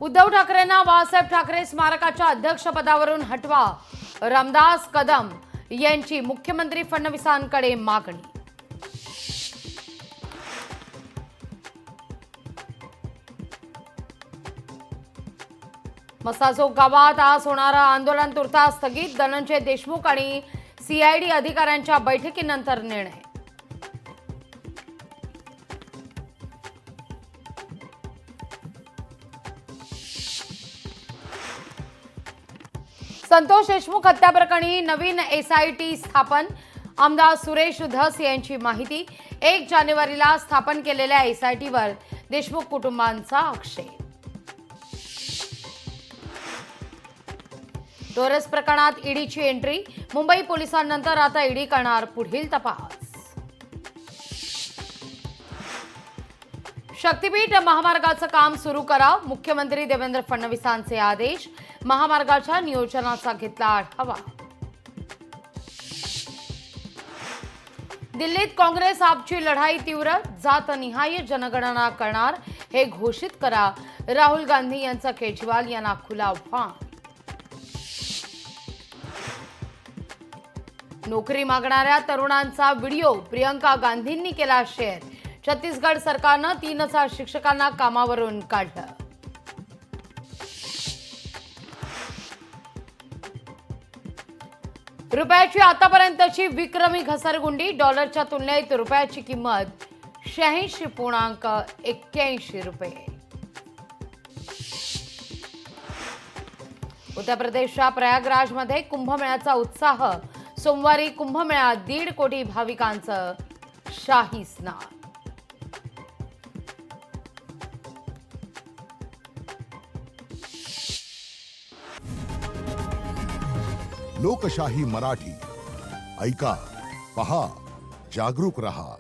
उद्धव ठाकरेंना बाळासाहेब ठाकरे स्मारकाच्या अध्यक्षपदावरून हटवा, रामदास कदम यांची मुख्यमंत्री फडणवीसांकडे मागणी. मसाजोग गावात आज होणारं आंदोलन तुर्तास स्थगित. धनंजय देशमुख आणि सीआयडी अधिकाऱ्यांच्या बैठकीनंतर निर्णय. संतोष देशमुख हत्या प्रकरणी नवीन एसआयटी स्थापन. आमदार सुरेश धस यांची माहिती. 1 जानेवारीला स्थापन केलेल्या एसआयटीवर देशमुख कुटुंबांचा आक्षेप. टोरेस प्रकरणात ईडीची एंट्री. मुंबई पोलिसांनंतर आता ईडी करणार पुढील तपास. शक्तीपीठ महामार्गाचं काम सुरू करा, मुख्यमंत्री देवेंद्र फडणवीसांचे आदेश. महामार्गाच्या नियोजनाचा घेतला आढावा. दिल्लीत काँग्रेस आपची लढाई तीव्र. जातनिहाय जनगणना करणार हे घोषित करा, राहुल गांधी यांचं केजरीवाल यांना खुलं आव्हान. नोकरी मागणाऱ्या तरुणांचा व्हिडिओ प्रियंका गांधींनी केला शेअर. छत्तीसगड सरकारनं 3000 शिक्षकांना कामावरून काढलं. रुपयाची आतापर्यंतची विक्रमी घसरगुंडी. डॉलरच्या तुलनेत रुपयाची किंमत 86.81 रुपये. उत्तर प्रदेशच्या प्रयागराजमध्ये कुंभमेळ्याचा उत्साह. सोमवारी कुंभमेळ्यात 1.5 कोटी भाविकांचं शाही स्नान. लोकशाही मराठी ऐका, पहा, जागरूक रहा.